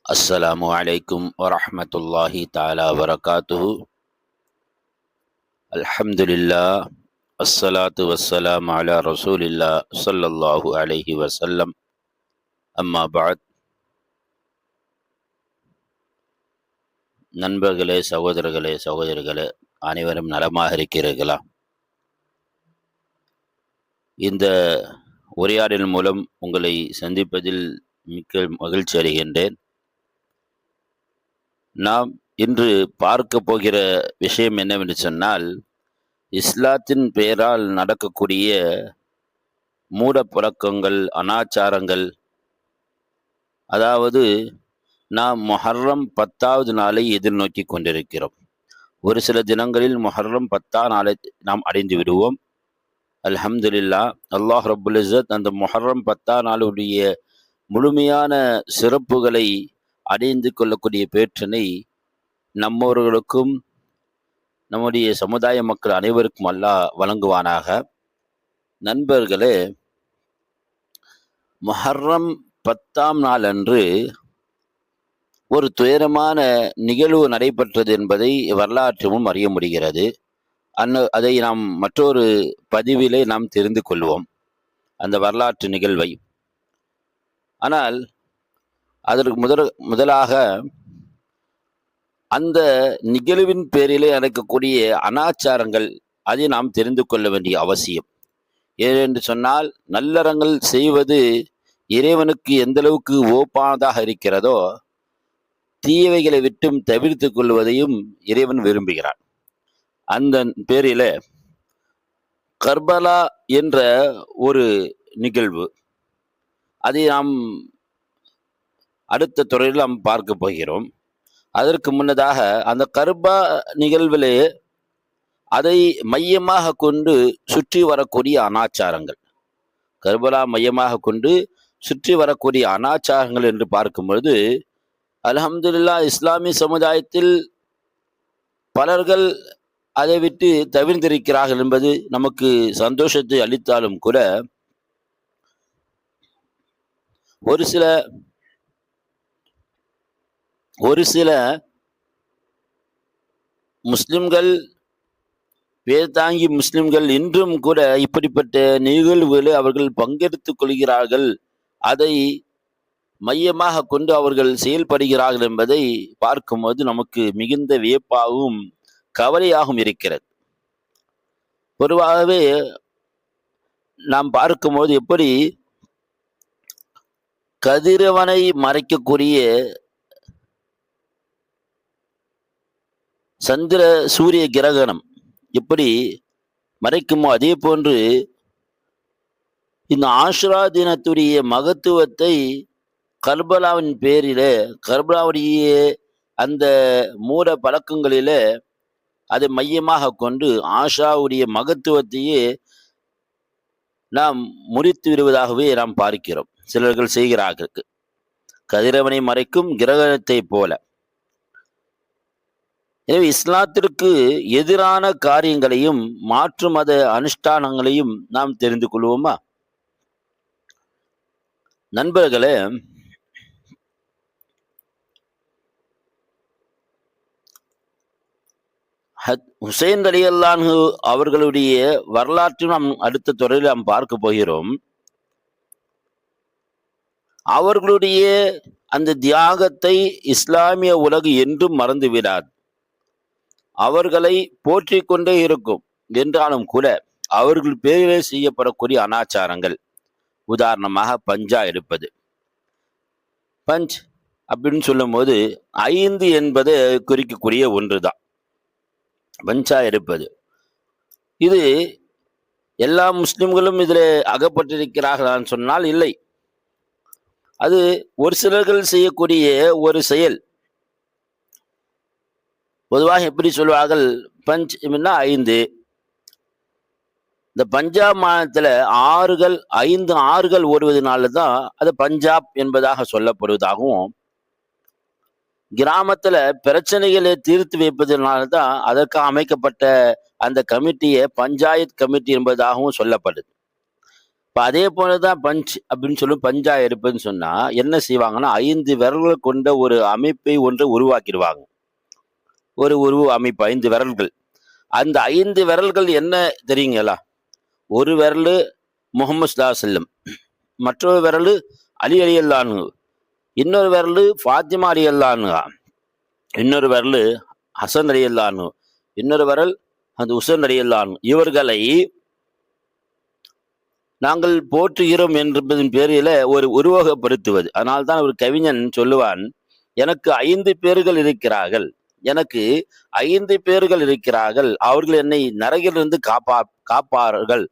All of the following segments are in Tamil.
السلام عليكم ورحمة الله تعالى وبركاته. الحمد لله الصلاة والسلام على رسول الله صلى الله عليه وسلم. أما بعد. நண்பர்களே, சகோதரிகளே அனைவரும் நலமாக இருக்கிறீர்களா? இந்த உரையாடல் மூலம் உங்களை சந்திப்பதில் மிக்க மகிழ்ச்சி அடைகின்றேன். நாம் இன்று பார்க்க போகிற விஷயம் என்னவென்று சொன்னால், இஸ்லாத்தின் பெயரால் நடக்கக்கூடிய மூட பழக்கங்கள், அனாச்சாரங்கள். அதாவது நாம் முஹர்ரம் 10வது நாளை எதிர்நோக்கி கொண்டிருக்கிறோம். ஒரு சில தினங்களில் முஹர்ரம் 10ஆம் நாளை நாம் அடைந்து விடுவோம். அல்ஹம்துலில்லாஹ், அல்லாஹ் ரப்புல் இஸ்ஸத் அந்த முஹர்ரம் 10ஆம் நாளுடைய முழுமையான சிறப்புகளை அடைந்து கொள்ளக்கூடிய பேற்றினை நம்மவர்களுக்கும் நம்முடைய சமுதாய மக்கள் அனைவருக்கும் அல்லாஹ் வழங்குவானாக. நண்பர்களே, முஹர்ரம் 10ஆம் நாள் அன்று ஒரு துயரமான நிகழ்வு நடைபெற்றது என்பதை வரலாற்றுமும் அறிய முடிகிறது. அதை நாம் மற்றொரு பதிவிலே நாம் தெரிந்து கொள்வோம், அந்த வரலாற்று நிகழ்வை. ஆனால் அதற்கு முதலாக அந்த நிகழ்வின் பேரிலே நடக்கக்கூடிய அனாச்சாரங்கள், அதை நாம் தெரிந்து கொள்ள வேண்டிய அவசியம். ஏனென்று சொன்னால், நல்லறங்கள் செய்வது இறைவனுக்கு எந்த அளவுக்கு ஓப்பானதாக இருக்கிறதோ, தீயவைகளை விட்டும் தவிர்த்து கொள்வதையும் இறைவன் விரும்புகிறான். அந்த பேரில கர்பலா என்ற ஒரு நிகழ்வு, அதை நாம் அடுத்த துறையில் நாம் பார்க்க போகிறோம். அதற்கு முன்னதாக அந்த கர்பா நிகழ்விலே அதை மையமாக கொண்டு சுற்றி வரக்கூடிய அனாச்சாரங்கள், கர்பலா மையமாக கொண்டு சுற்றி வரக்கூடிய அனாச்சாரங்கள் என்று பார்க்கும்பொழுது, அல்ஹம்துலில்லாஹ், இஸ்லாமிய சமுதாயத்தில் பலர்கள் அதை விட்டு தவிர்த்திருக்கிறார்கள் என்பது நமக்கு சந்தோஷத்தை அளித்தாலும் கூட, ஒரு சில முஸ்லிம்கள், பேர்தாங்கி முஸ்லிம்கள் இன்றும் கூட இப்படிப்பட்ட நிகழ்வுகளை அவர்கள் பங்கெடுத்துக் கொள்கிறார்கள். அதை மையமாக கொண்டு அவர்கள் செயல்படுகிறார்கள் என்பதை பார்க்கும்போது நமக்கு மிகுந்த வியப்பாகவும் கவலையாகவும் இருக்கிறது. பொதுவாகவே நாம் பார்க்கும்போது எப்படி கதிரவனை மறைக்கக்கூடிய சந்திர சூரிய கிரகணம் எப்படி மறைக்குமோ, அதே போன்று இந்த ஆஷுரா தினத்துடைய மகத்துவத்தை கர்பலாவின் பேரில, கர்பலாவுடைய அந்த மூட பழக்கங்களில அதை மையமாக கொண்டு ஆஷாவுடைய மகத்துவத்தையே நாம் முறித்து விடுவதாகவே நாம் பார்க்கிறோம். சிலர்கள் செய்கிறார்கள், கதிரவனை மறைக்கும் கிரகணத்தை போல. எனவே இஸ்லாத்திற்கு எதிரான காரியங்களையும் மாற்று மத அனுஷ்டானங்களையும் நாம் தெரிந்து கொள்வோமா? நண்பர்களே, ஹுசைன் ரலியல்லாஹு அன்ஹு அவர்களுடைய வரலாற்று நாம் அடுத்த துறையில் நாம் பார்க்க போகிறோம். அவர்களுடைய அந்த தியாகத்தை இஸ்லாமிய உலகு என்றும் மறந்து விடாது. அவர்களை போற்றி கொண்டே இருக்கும். என்றாலும் கூட அவர்கள் பேரிலே செய்யப்படக்கூடிய அனாச்சாரங்கள், உதாரணமாக பஞ்சா எடுப்பது. பஞ்ச் அப்படின்னு சொல்லும் போது 5 என்பதை குறிக்கக்கூடிய ஒன்றுதான் பஞ்சா எடுப்பது. இது எல்லா முஸ்லிம்களும் இதில் அகப்பட்டிருக்கிறார்களான்னு சொன்னால் இல்லை. அது ஒரு சிலர்கள் செய்யக்கூடிய ஒரு செயல். பொதுவாக எப்படி சொல்வார்கள், பஞ்ச் 5. இந்த பஞ்சாப் மாநிலத்தில் 5 ஆறுகள் ஓடுவதனால தான் அது பஞ்சாப் என்பதாக சொல்லப்படுவதாகவும், கிராமத்தில் பிரச்சனைகளை தீர்த்து வைப்பதனால தான் அதற்கு அமைக்கப்பட்ட அந்த கமிட்டியை பஞ்சாயத் கமிட்டி என்பதாகவும் சொல்லப்படுது. இப்போ அதே போலதான் பஞ்ச் அப்படின்னு சொல்லி பஞ்சா எடுப்புன்னு சொன்னா என்ன செய்வாங்கன்னா 5 விரல்கள் கொண்ட ஒரு அமைப்பை ஒன்றை உருவாக்கிடுவாங்க. ஒரு அமைப்பு 5 விரல்கள். அந்த 5 விரல்கள் என்ன தெரியுங்களா? ஒரு விரலு முகமது ஸல்லல்லாஹு அலைஹி வஸல்லம், மற்றொரு விரலு அலி ரலியல்லாஹு அன்ஹு, இன்னொரு விரலு ஃபாத்திமா ரலியல்லாஹு அன்ஹா, இன்னொரு விரலு ஹசன் ரலியல்லாஹு அன்ஹு, இன்னொரு விரல் அந்த உசைன் ரலியல்லாஹு அன்ஹு. இவர்களை நாங்கள் போற்றுகிறோம் என்பதன் பேரில ஒரு உருவகப்படுத்துவது. அதனால்தான் ஒரு கவிஞன் சொல்லுவான், எனக்கு 5 பேர்கள் இருக்கிறார்கள், எனக்கு 5 பேர்கள் இருக்கிறார்கள், அவர்கள் என்னை நரகிலிருந்து காப்பார்கள்.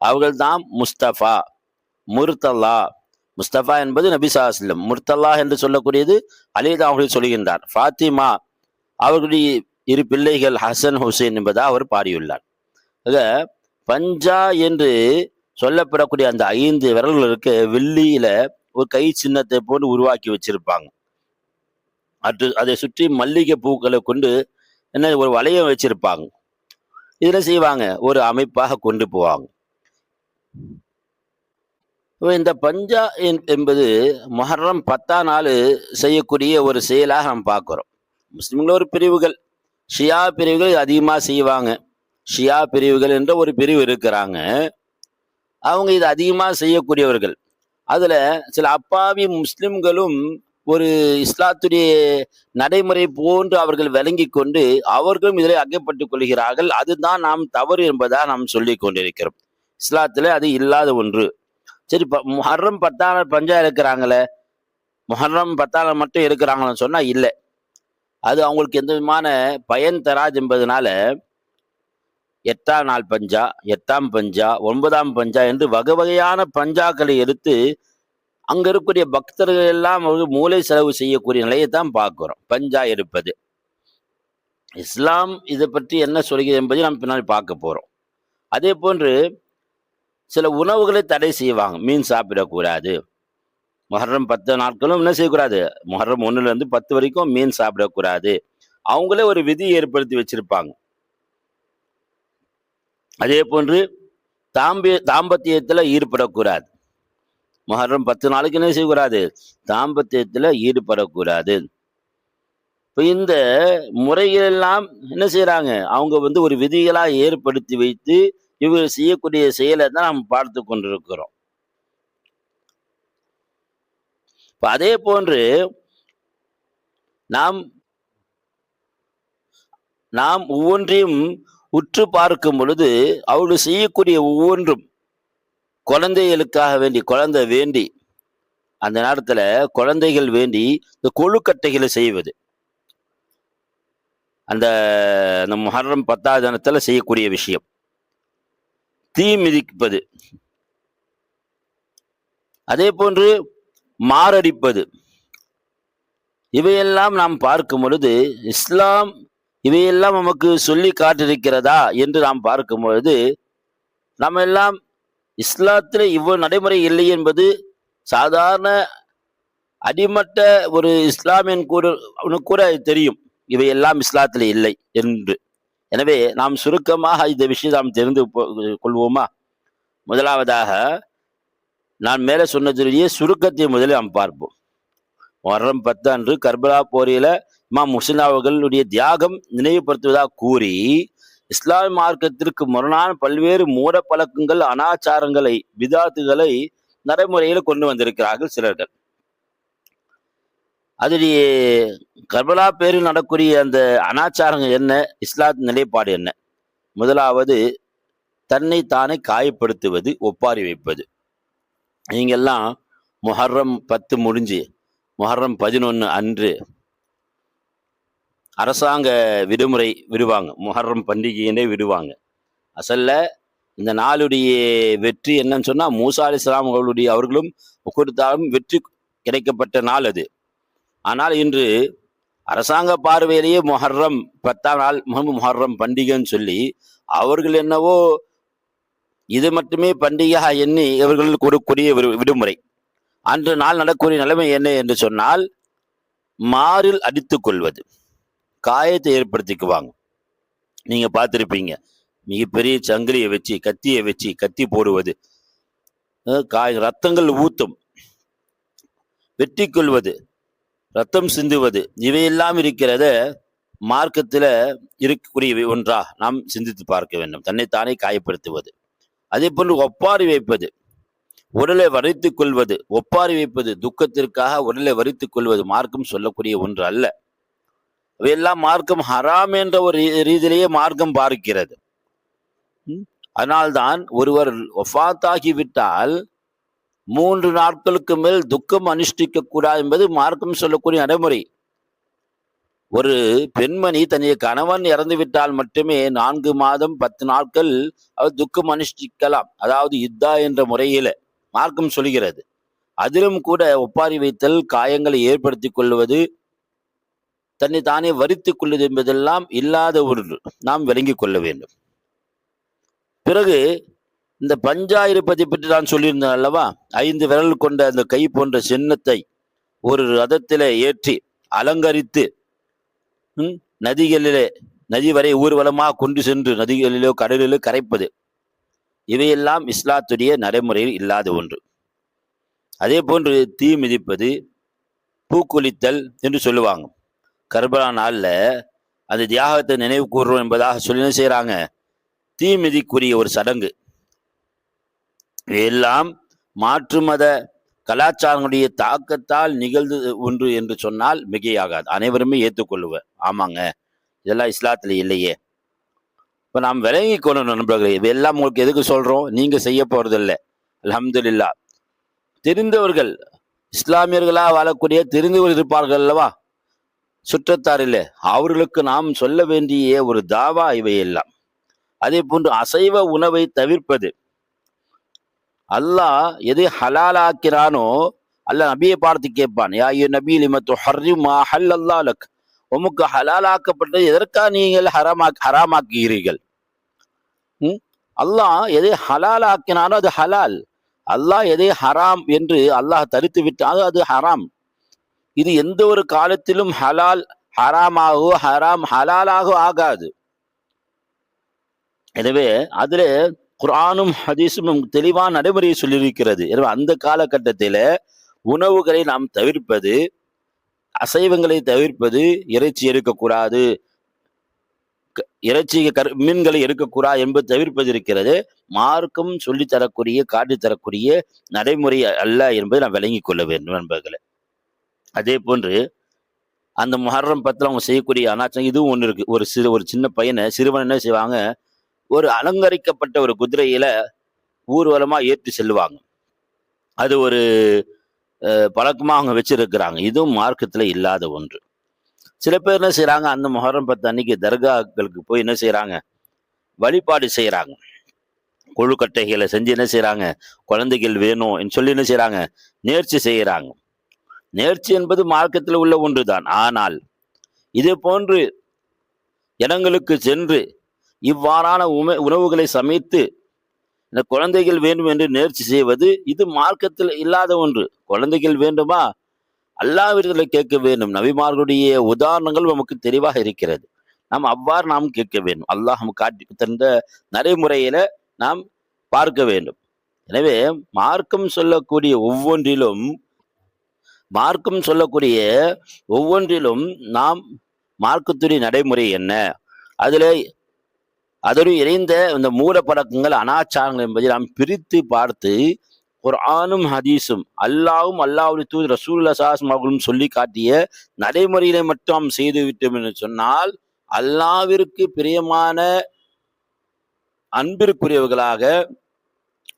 அவர்கள்தான் முஸ்தபா, முர்தல்லா. முஸ்தபா என்பது நபி ஸல்லல்லாஹு அலைஹி வஸல்லம், முர்தல்லா என்று சொல்லக்கூடியது அலிதான் அவர்கள் சொல்கின்றார். ஃபாத்திமா அவர்களுடைய 2 பிள்ளைகள் ஹசன் ஹுசைன் என்பதா அவர் பாடியுள்ளார். ஆக பஞ்சா என்று சொல்லப்படக்கூடிய அந்த 5 விரல்களுக்கு வெள்ளியில ஒரு கை சின்னத்தை போன்று உருவாக்கி வச்சிருப்பாங்க. அதை சுற்றி மல்லிகை பூக்களை கொண்டு என்ன ஒரு வளையம் வச்சிருப்பாங்க. இதுல செய்வாங்க, ஒரு அமைப்பாக கொண்டு போவாங்க. இந்த பஞ்சா என்பது முஹர்ரம் 10ஆம் நாள் செய்யக்கூடிய ஒரு செயலாக நாம் பார்க்கிறோம். முஸ்லிம்கள் ஒரு பிரிவுகள், ஷியா பிரிவுகள் அதிகமாக செய்வாங்க. ஷியா பிரிவுகள் என்ற ஒரு பிரிவு இருக்கிறாங்க, அவங்க இது அதிகமாக செய்யக்கூடியவர்கள். அதுல சில அப்பாவி முஸ்லிம்களும் ஒரு இஸ்லாத்துடைய நடைமுறை போன்று அவர்கள் விளங்கி கொண்டு அவர்களும் இதில் அகப்பட்டுக் கொள்கிறார்கள். அதுதான் நாம் தவறு என்பதா நாம் சொல்லி கொண்டிருக்கிறோம். இஸ்லாத்துல அது இல்லாத ஒன்று. சரி, முஹர்ரம் 10ஆம் நாள் பஞ்சா இருக்கிறாங்களே, முஹர்ரம் 10ஆம் நாள் மட்டும் இருக்கிறாங்கன்னு சொன்னா இல்லை, அது அவங்களுக்கு எந்த விதமான பயன் தராது என்பதனால 8ஆம் நாள் பஞ்சா, 8ஆம் பஞ்சா, 9ஆம் பஞ்சா என்று வகை வகையான பஞ்சாக்களை எடுத்து அங்க இருக்கக்கூடிய பக்தர்கள் எல்லாம் மூளை செலவு செய்யக்கூடிய நிலையை தான் பார்க்கிறோம். பஞ்சா எடுப்பது இஸ்லாம் இதை பற்றி என்ன சொல்கிறது என்பதை நாம் பின்னாடி பார்க்க போறோம். அதே போன்று சில உணவுகளை தடை செய்வாங்க. மீன் சாப்பிடக்கூடாது. முஹர்ரம் 10 நாட்களும் என்ன செய்யக்கூடாது, முஹர்ரம் 1லேருந்து 10 வரைக்கும் மீன் சாப்பிடக்கூடாது. அவங்களே ஒரு விதி ஏற்படுத்தி வச்சிருப்பாங்க. அதே போன்று தாம்பத்தியத்துல ஈடுபடக்கூடாது. முஹர்ரம் 10 நாளைக்கு என்ன செய்யக்கூடாது, தாம்பத்தியத்துல ஈடுபடக்கூடாது. இப்போ இந்த முறைகளெல்லாம் என்ன செய்யறாங்க, அவங்க ஒரு விதிகளா ஏற்படுத்தி வைத்து இவங்க செய்யக்கூடிய செயலை தான் நாம் பார்த்து கொண்டிருக்கிறோம். இப்ப அதே போன்று நாம் ஒவ்வொன்றையும் உற்று பார்க்கும் பொழுது அவர்கள் செய்யக்கூடிய ஒவ்வொன்றும் குழந்தைகளுக்காக வேண்டி, குழந்தை வேண்டி அந்த நேரத்துல குழந்தைகள் வேண்டி இந்த கொழுக்கட்டைகளை செய்வது, அந்த முஹர்ரம் 10ஆம் தினத்துல செய்யக்கூடிய விஷயம். தீ மிதிப்பது, அதே போன்று மாரடிப்பது, இவையெல்லாம் நாம் பார்க்கும் பொழுது இஸ்லாம் இவையெல்லாம் நமக்கு சொல்லி காட்டிருக்கிறதா என்று நாம் பார்க்கும் பொழுது நம்ம எல்லாம் இஸ்லாத்துல இவ்வளவு நடைமுறை இல்லை என்பது சாதாரண அடிமட்ட ஒரு இஸ்லாமியன் கூட தெரியும், இவையெல்லாம் இஸ்லாத்துல இல்லை என்று. எனவே நாம் சுருக்கமாக இந்த விஷயத்தை நாம் தெரிந்து கொள்வோமா? முதலாவதாக நான் மேலே சொன்னதிலேயே சுருக்கத்தை முதலில் நாம் பார்ப்போம். முஹர்ரம் 10 அன்று கர்பலா போரில இமாம் ஹுசைன் அவர்களுடைய தியாகம் நினைவுபடுத்துவதாக கூறி இஸ்லாமிய மார்க்கத்திற்கு முரணான பல்வேறு மூட பழக்கங்கள், அனாச்சாரங்களை, பிதாத்துகளை நடைமுறையில் கொண்டு வந்திருக்கிறார்கள் சிலர்கள். அதிலேயே கர்பலா பேரில் நடக்கூடிய அந்த அனாச்சாரங்கள் என்ன, இஸ்லாத் நிலைப்பாடு என்ன? முதலாவது தன்னை தானே காயப்படுத்துவது, ஒப்பாரி வைப்பது. நீங்கெல்லாம் முஹர்ரம் 10 முடிஞ்சு முஹர்ரம் 11 அன்று அரசாங்க விடுமுறை விடுவாங்க, முஹர்ரம் பண்டிகையினே விடுவாங்க. அசல்ல இந்த நாளுடைய வெற்றி என்னன்னு சொன்னா மூசா அலைஹிஸ்ஸலாம் அவர்களும் கொடுத்தாலும் வெற்றி கிடைக்கப்பட்ட நாள் அது. ஆனால் இன்று அரசாங்க பார்வையிலேயே முஹர்ரம் 10ஆம் நாள் முஹர்ரம் பண்டிகைன்னு சொல்லி அவர்கள் என்னவோ இது மட்டுமே பண்டிகையாக எண்ணி இவர்கள் கொடுக்கக்கூடிய விடுமுறை. அன்று நாள் நடக்கக்கூடிய நிலைமை என்ன என்று சொன்னால் மாரில் அடித்துக் கொள்வது, காயத்தை ஏற்படுத்திக்குவாங்க. நீங்க பார்த்திருப்பீங்க, மிகப்பெரிய சங்கிலியை வச்சு கத்தியை வச்சு கத்தி போடுவது, ரத்தங்கள் ஊத்தும், வெட்டி கொள்வது, ரத்தம் சிந்துவது, இவையெல்லாம் இருக்கிறத மார்க்கத்துல இருக்கக்கூடிய ஒன்றா நாம் சிந்தித்து பார்க்க வேண்டும். தன்னைத்தானே காயப்படுத்துவது, அதே போன்று ஒப்பாரி வைப்பது, உடலை வரைத்துக் கொள்வது, ஒப்பாரி வைப்பது, துக்கத்திற்காக உடலை வரைத்துக் கொள்வது மார்க்கம் சொல்லக்கூடிய ஒன்று அல்ல. அவையெல்லாம் மார்க்கம் ஹராம் என்ற ஒரு ரீதியிலேயே மார்க்கம் பார்க்கிறது. அதனால்தான் ஒருவர் ஒஃபாத்தாகிவிட்டால் 3 நாட்களுக்கு மேல் துக்கம் அனுஷ்டிக்க கூடாது என்பது மார்க்கம் சொல்லக்கூடிய நடைமுறை. ஒரு பெண்மணி தன்னுடைய கணவன் இறந்து விட்டால் மட்டுமே 4 மாதம் 10 நாட்கள் அவர் துக்கம் அனுஷ்டிக்கலாம். அதாவது இத்தா என்ற முறையில மார்க்கம் சொல்கிறது. அதிலும் கூட ஒப்பாரி வைத்தல், காயங்களை ஏற்படுத்திக் கொள்வது, தன்னை தானே வரித்துக் கொள்வது என்பதெல்லாம் இல்லாத ஒன்று நாம் விளங்கிக் கொள்ள வேண்டும். பிறகு இந்த பஞ்சாயிருப்பதை பற்றி நான் சொல்லியிருந்தேன் அல்லவா? 5 விரல் கொண்ட அந்த கை போன்ற சின்னத்தை ஒரு ரதத்தில ஏற்றி அலங்கரித்து நதிகளிலே, நதி வரை ஊர்வலமாக கொண்டு சென்று நதிகளிலோ கடலிலோ கரைப்பது, இவையெல்லாம் இஸ்லாத்துடைய நடைமுறையில் இல்லாத ஒன்று. அதே போன்று தீ மிதிப்பது, பூக்குளித்தல் என்று சொல்லுவாங்க. கர்பலா நாளில் அந்த தியாகத்தை நினைவு கூறுறோம் என்பதாக சொல்லி என்ன செய்யறாங்க? தீ மிதிக்குரிய ஒரு சடங்கு. எல்லாம் மாற்று மத கலாச்சாரங்களுடைய தாக்கத்தால் நிகழ்ந்து ஒன்று என்று சொன்னால் மிகையாகாது. அனைவருமே ஏற்றுக்கொள்ளுவர். ஆமாங்க, இதெல்லாம் இஸ்லாத்துல இல்லையே. இப்ப நாம் விளங்கி கொள்ளணும் நண்பர்களே. இவையெல்லாம் உங்களுக்கு எதுக்கு சொல்றோம்? நீங்க செய்ய போறதில்லை. அல்ஹம்துலில்லாஹ். தெரிந்தவர்கள், இஸ்லாமியர்களாக வாழக்கூடிய தெரிந்தவர்கள் இருப்பார்கள் அல்லவா, சுற்றத்தார் இல்லை, அவர்களுக்கு நாம் சொல்ல வேண்டிய ஒரு தாவா இவையெல்லாம். அதே போன்று அசைவ உணவை தவிர்ப்பது. அல்லாஹ் எதை ஹலாலாக்கிறானோ அல்லாஹ் நபியை பார்த்து கேட்பான், யா அய்யுஹன் நபி லிம துஹர்ரிமு மா ஹல்லல்லாஹு லக், உமக்கு ஹலாலாக்கப்பட்டது எதற்காக நீங்கள் ஹராமாக்குகிறீர்கள்? அல்லாஹ் எதை ஹலாலாக்கினானோ அது ஹலால். அல்லாஹ் எதை ஹராம் என்று அல்லாஹ் தடுத்து விட்டானோ அது ஹராம். இது எந்த ஒரு காலத்திலும் ஹலால் ஹராமாகவோ ஹராம் ஹலாலாகவோ ஆகாது. எனவே அதுல குர்ஆனும் ஹதீஸும் தெளிவான நடைமுறையை சொல்லியிருக்கிறது. எனவே அந்த காலகட்டத்தில உணவுகளை நாம் தவிர்ப்பது, அசைவங்களை தவிர்ப்பது, இறைச்சி எடுக்கக்கூடாது, இறைச்சி மீன்களை எடுக்கக்கூடாது என்பது தவிர்ப்பது இருக்கிறது. மார்க்கம் சொல்லித்தரக்கூடிய காட்டித்தரக்கூடிய நடைமுறை அல்ல என்பதை நாம் விளங்கிக் கொள்ள வேண்டும் நண்பர்களே. அதே போன்று அந்த முஹர்ரம் 10 அவங்க செய்யக்கூடிய அனாச்சம் இதுவும் ஒன்று இருக்கு. ஒரு சின்ன பையனை, சிறுவன் என்ன செய்வாங்க, ஒரு அலங்கரிக்கப்பட்ட ஒரு குதிரையில ஊர்வலமா ஏற்றி செல்லுவாங்க. அது ஒரு பழக்கமா அவங்க வச்சிருக்கிறாங்க. இதுவும் மார்க்கத்துல இல்லாத ஒன்று. சில பேர் என்ன செய்யறாங்க, அந்த முஹர்ரம் 10 அன்னைக்கு தர்காக்களுக்கு போய் என்ன செய்யறாங்க, வழிபாடு செய்யறாங்க. கொழுக்கட்டைகளை செஞ்சு என்ன செய்யறாங்க, குழந்தைகள் வேணும் சொல்லி என்ன செய்யறாங்க, நேர்ச்சி செய்யறாங்க. நேர்ச்சி என்பது மார்க்கத்தில் உள்ள ஒன்றுதான். ஆனால் இதே போன்று இடங்களுக்கு சென்று இவ்வாறான உணவுகளை சமைத்து இந்த குழந்தைகள் வேண்டும் என்று நேர்ச்சி செய்வது இது மார்க்கத்தில் இல்லாத ஒன்று. குழந்தைகள் வேண்டுமா, அல்லாஹ்விடத்திலே கேட்க வேண்டும். நபிமார்களுடைய உதாரணங்கள் நமக்கு தெளிவாக இருக்கிறது. நாம் அவ்வாறு நாம் கேட்க வேண்டும். அல்லாஹ் காட்டி தந்த நடைமுறையில நாம் பார்க்க வேண்டும். எனவே மார்க்கம் சொல்லக்கூடிய ஒவ்வொன்றிலும் நாம் மார்க்கத்துடைய நடைமுறை என்ன, அதோடு இணைந்த இந்த மூல பழக்கங்கள், அனாச்சாரங்கள் என்பதை நாம் பிரித்து பார்த்து குர்ஆனும் ஹதீஸும் அல்லாஹ்வும் அல்லாஹ்வுடைய தூதர் ரசூலுல்லாஹி ஸல்லல்லாஹு அலைஹி வஸல்லம் அவர்களும் சொல்லி காட்டிய நடைமுறையினை மட்டும் நாம் செய்து விட்டோம் என்று சொன்னால் அல்லாஹ்விற்கு பிரியமான அன்பிற்குரியவர்களாக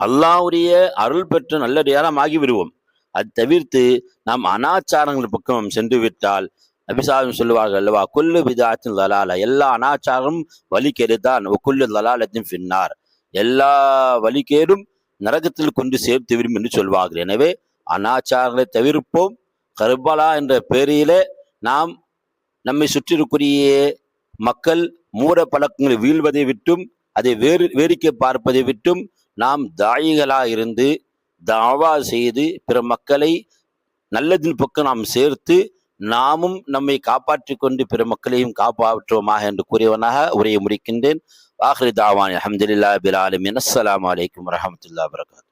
அல்லாஹ்வுடைய அருள் பெற்ற நல்லடியாரம் ஆகிவிடுவோம். அது தவிர்த்து நாம் அனாச்சாரங்கள் பக்கம் சென்று விட்டால் நபிசாலும் சொல்லுவார்கள் அல்லவா, குல்லு பிதாத்தின் லலாலா, எல்லா அனாச்சாரம் வழிகேடுதான், குல்லு லலாலத்தின் ஃபின்னார், எல்லா வழிகேடும் நரகத்தில் கொண்டு சேர்த்து விடும் என்று சொல்வார்கள். எனவே அனாச்சாரங்களை தவிர்ப்போம். கர்பலா என்ற பெயரிலே நாம் நம்மை சுற்றிருக்கூடிய மக்கள் மூட பழக்கங்களை வீழ்வதை விட்டும் அதை வேடிக்கை பார்ப்பதை விட்டும் நாம் தாயிகளா இருந்து தாவா செய்து பிற மக்களை நல்லதின் பக்கம் நாம் சேர்த்து நாமும் நம்மை காப்பாற்றிக் கொண்டு பிற மக்களையும் காப்பாற்றுவோமாக என்று கூறியவனாக உரையை முடிக்கின்றேன். ஆஹிரு தாவான் அல்ஹம்துலில்லாஹி பில் ஆலமீன். அஸ்ஸலாமு அலைக்கும் வரஹ்மத்துல்லாஹி வபரகாத்துஹு.